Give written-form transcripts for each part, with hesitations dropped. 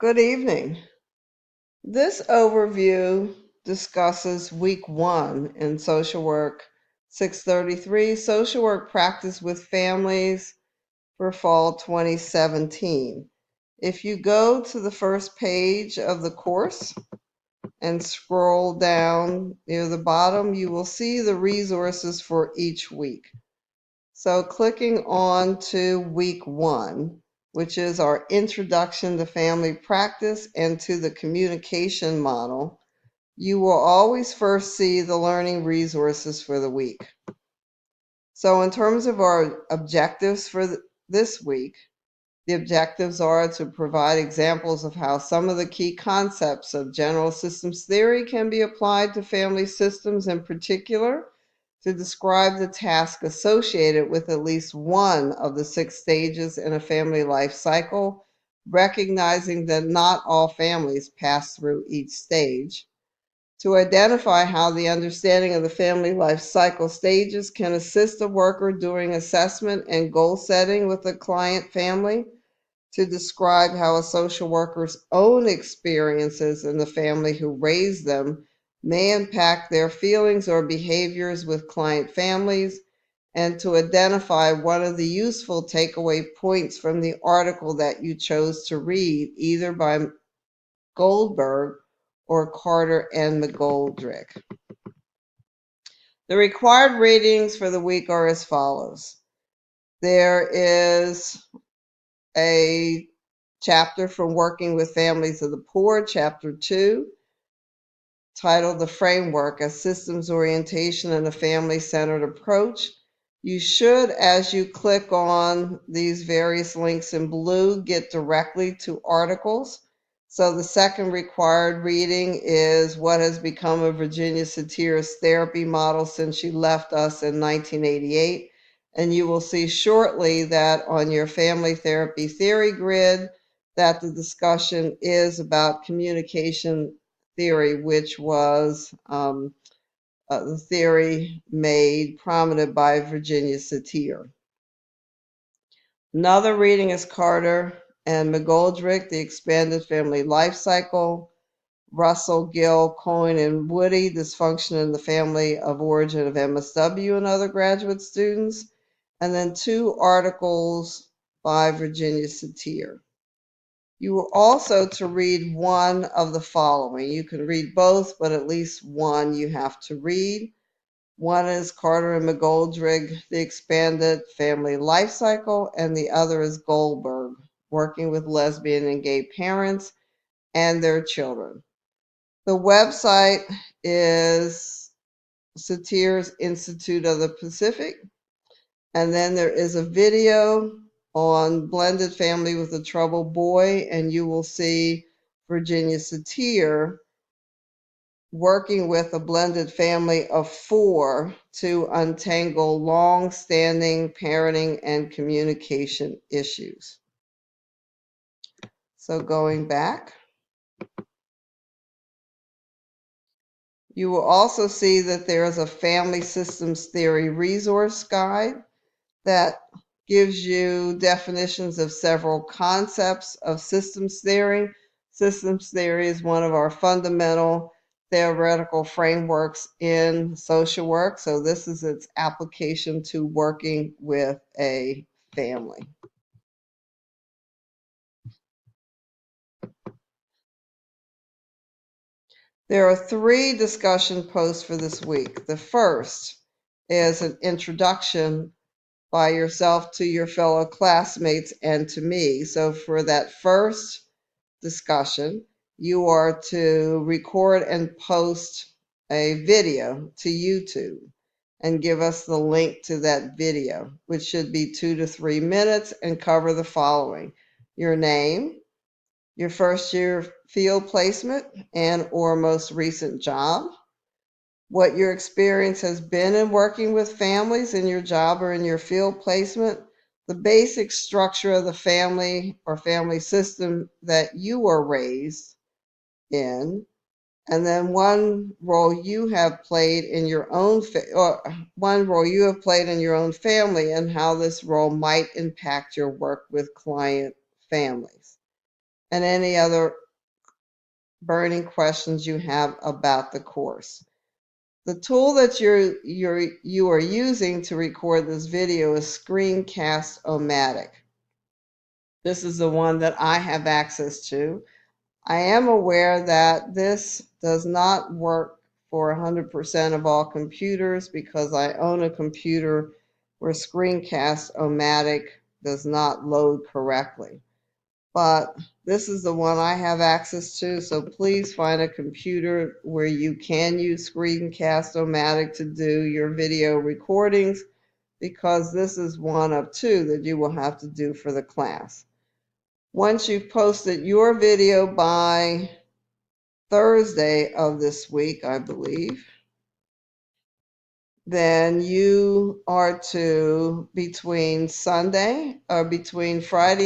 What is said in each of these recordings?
Good evening. This overview discusses week 1 in Social Work 633, Social Work Practice with Families for Fall 2017. If you go to the first page of the course and scroll down near the bottom, you will see the resources for each week. So clicking on to week 1, which is our introduction to family practice and to the communication model, you will always first see the learning resources for the week. So in terms of our objectives for this week, the objectives are to provide examples of how some of the key concepts of general systems theory can be applied to family systems, in particular to describe the task associated with at least one of the 6 stages in a family life cycle, recognizing that not all families pass through each stage, to identify how the understanding of the family life cycle stages can assist a worker during assessment and goal setting with a client family, to describe how a social worker's own experiences in the family who raised them may impact their feelings or behaviors with client families, and to identify one of the useful takeaway points from the article that you chose to read, either by Goldberg or Carter and McGoldrick. The required readings for the week are as follows. There is a chapter from Working with Families of the Poor, Chapter 2, titled The Framework, a Systems Orientation and a Family-Centered Approach. You should, as you click on these various links in blue, get directly to articles. So the second required reading is What Has Become of Virginia Satir's Therapy Model Since She Left Us in 1988. And you will see shortly that on your family therapy theory grid that the discussion is about communication theory, which was the theory made prominent by Virginia Satir. Another reading is Carter and McGoldrick, The Expanded Family Life Cycle, Russell, Gill, Coyne, and Woody, Dysfunction in the Family of Origin of MSW and Other Graduate Students, and then 2 articles by Virginia Satir. You are also to read one of the following. You can read both, but at least one you have to read. One is Carter and McGoldrick, The Expanded Family Life Cycle, and the other is Goldberg, Working with Lesbian and Gay Parents and Their Children. The website is Satir's Institute of the Pacific, and then there is a video on blended family with a troubled boy, and you will see Virginia Satir working with a blended family of 4 to untangle long-standing parenting and communication issues. So going back, you will also see that there is a family systems theory resource guide that gives you definitions of several concepts of systems theory. Systems theory is one of our fundamental theoretical frameworks in social work, so this is its application to working with a family. There are 3 discussion posts for this week. The first is an introduction by yourself to your fellow classmates and to me. So for that first discussion, you are to record and post a video to YouTube and give us the link to that video, which should be 2 to 3 minutes, and cover the following: your name, your first year field placement and or most recent job, what your experience has been in working with families in your job or in your field placement, the basic structure of the family or family system that you were raised in, and then one role you have played in your own family and how this role might impact your work with client families. and any other burning questions you have about the course. The tool that you are using to record this video is Screencast-O-Matic. This is the one that I have access to. I am aware that this does not work for 100% of all computers because I own a computer where Screencast-O-Matic does not load correctly. But this is the one I have access to, so please find a computer where you can use Screencast-O-Matic to do your video recordings, because this is one of two that you will have to do for the class. Once you've posted your video by Thursday of this week, I believe, then you are to, between Friday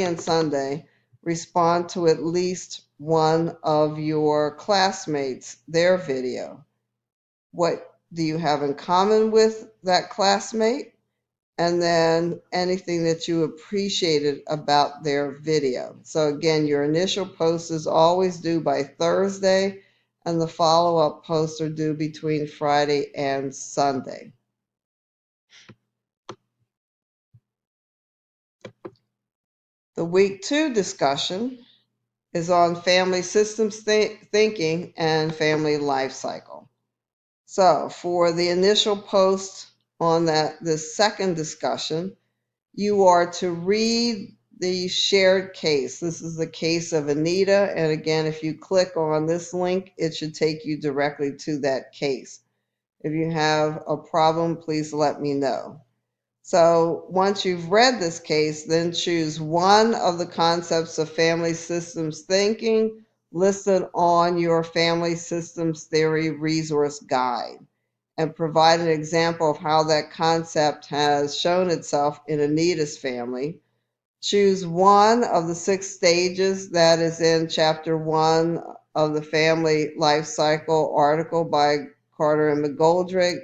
and Sunday, respond to at least one of your classmates, their video. What do you have in common with that classmate? And then anything that you appreciated about their video. So again, your initial post is always due by Thursday, and the follow-up posts are due between Friday and Sunday. The week 2 discussion is on family systems thinking and family life cycle. So for the initial post on this second discussion, you are to read the shared case. This is the case of Anita, and again, if you click on this link, it should take you directly to that case. If you have a problem, please let me know. So once you've read this case, then choose one of the concepts of family systems thinking listed on your family systems theory resource guide, and provide an example of how that concept has shown itself in Anita's family. Choose one of the 6 stages that is in Chapter 1 of the Family Life Cycle article by Carter and McGoldrick,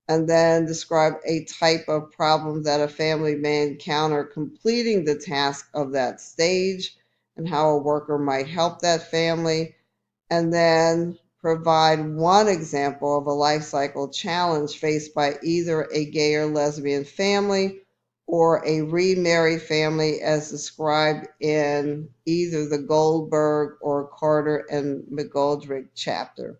and then describe a type of problem that a family may encounter completing the task of that stage and how a worker might help that family, and then provide one example of a life cycle challenge faced by either a gay or lesbian family or a remarried family as described in either the Goldberg or Carter and McGoldrick chapter.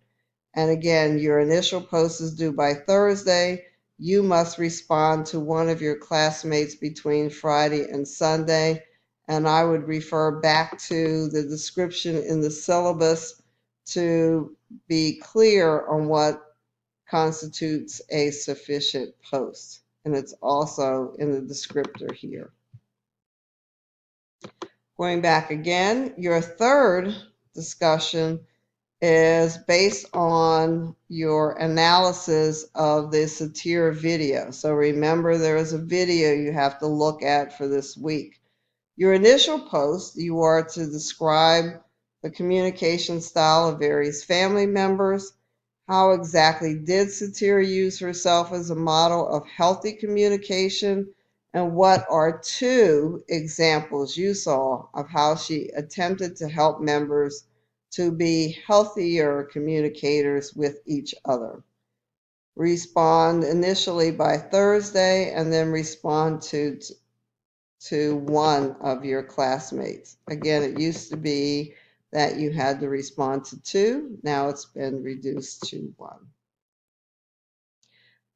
And again, your initial post is due by Thursday. You must respond to one of your classmates between Friday and Sunday. And I would refer back to the description in the syllabus to be clear on what constitutes a sufficient post. And it's also in the descriptor here. Going back again, your third discussion is based on your analysis of the satire video. So remember, there is a video you have to look at for this week. Your initial post, you are to describe the communication style of various family members. How exactly did Satira use herself as a model of healthy communication? And what are 2 examples you saw of how she attempted to help members to be healthier communicators with each other? Respond initially by Thursday, and then respond to one of your classmates. Again, it used to be that you had to respond to 2. Now it's been reduced to 1.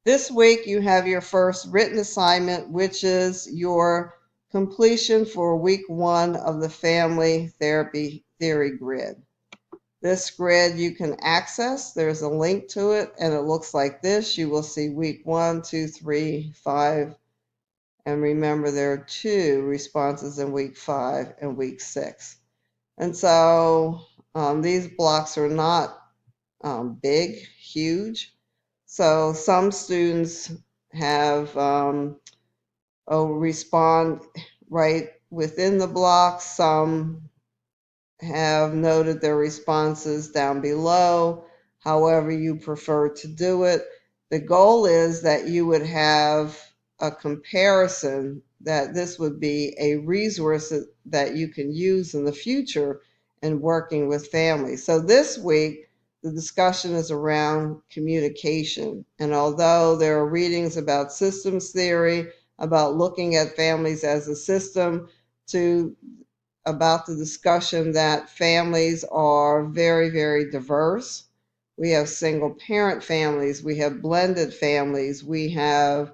This week you have your first written assignment, which is your completion for week 1 of the Family Therapy Theory Grid. This grid you can access. There's a link to it, and it looks like this. You will see week 1, 2, 3, 5, and remember there are 2 responses in week 5 and week 6. And so these blocks are not big, huge. So some students have respond right within the block. Some have noted their responses down below, however you prefer to do it. The goal is that you would have a comparison, that this would be a resource that you can use in the future and working with families. So this week, the discussion is around communication. And although there are readings about systems theory, about looking at families as a system, to about the discussion that families are very, very diverse. We have single parent families, we have blended families, we have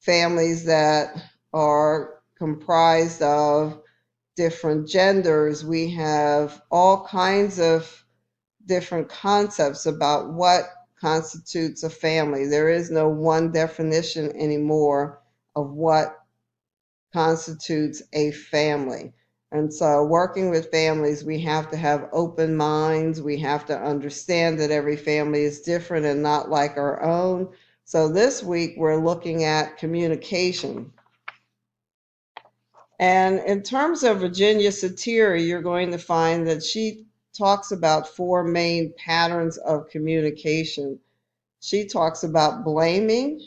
families that are comprised of different genders, we have all kinds of different concepts about what constitutes a family. There is no one definition anymore of what constitutes a family. And so, working with families, we have to have open minds. We have to understand that every family is different and not like our own. So, this week we're looking at communication. And in terms of Virginia Satir, you're going to find that she talks about four main patterns of communication. She talks about blaming,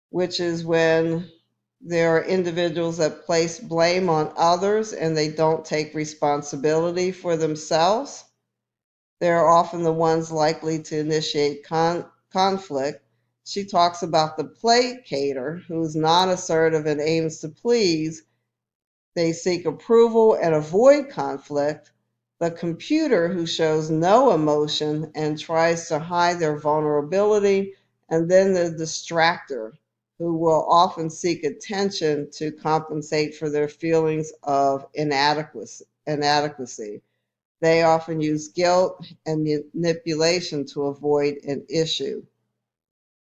which is when there are individuals that place blame on others and they don't take responsibility for themselves. They're often the ones likely to initiate conflict. She talks about the placater, who's non assertive and aims to please. They seek approval and avoid conflict. The computer, who shows no emotion and tries to hide their vulnerability. And then the distractor, who will often seek attention to compensate for their feelings of inadequacy. They often use guilt and manipulation to avoid an issue.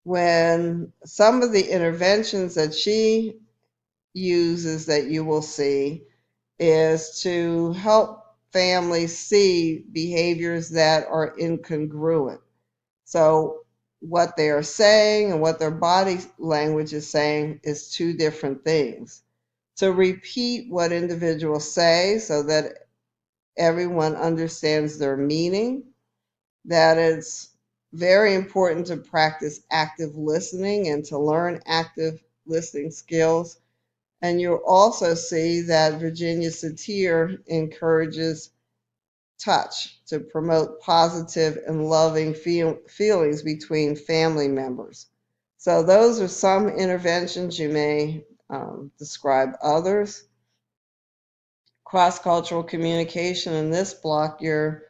When some of the interventions that she uses that you will see is to help families see behaviors that are incongruent. So, what they are saying and what their body language is saying is two different things. To repeat what individuals say so that everyone understands their meaning, that it's very important to practice active listening and to learn active listening skills. And you'll also see that Virginia Satir encourages touch to promote positive and loving feelings between family members. So those are some interventions. You may describe others. Cross-cultural communication in this block, you're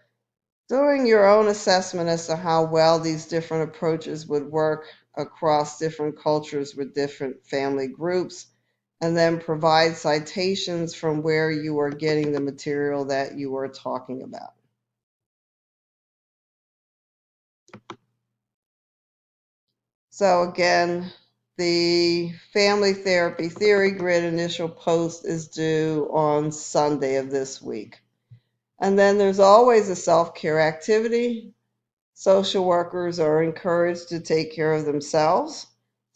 doing your own assessment as to how well these different approaches would work across different cultures with different family groups, and then provide citations from where you are getting the material that you are talking about. So again, the Family Therapy Theory Grid initial post is due on Sunday of this week. And then there's always a self-care activity. Social workers are encouraged to take care of themselves.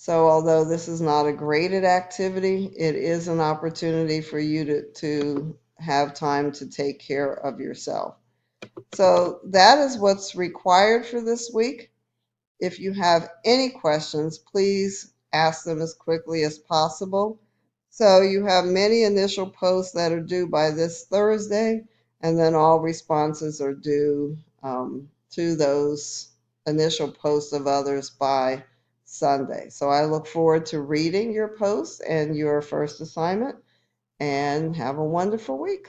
So although this is not a graded activity, it is an opportunity for you to have time to take care of yourself. So that is what's required for this week. If you have any questions, please ask them as quickly as possible. So you have many initial posts that are due by this Thursday, and then all responses are due to those initial posts of others by Sunday. So I look forward to reading your posts and your first assignment, and have a wonderful week.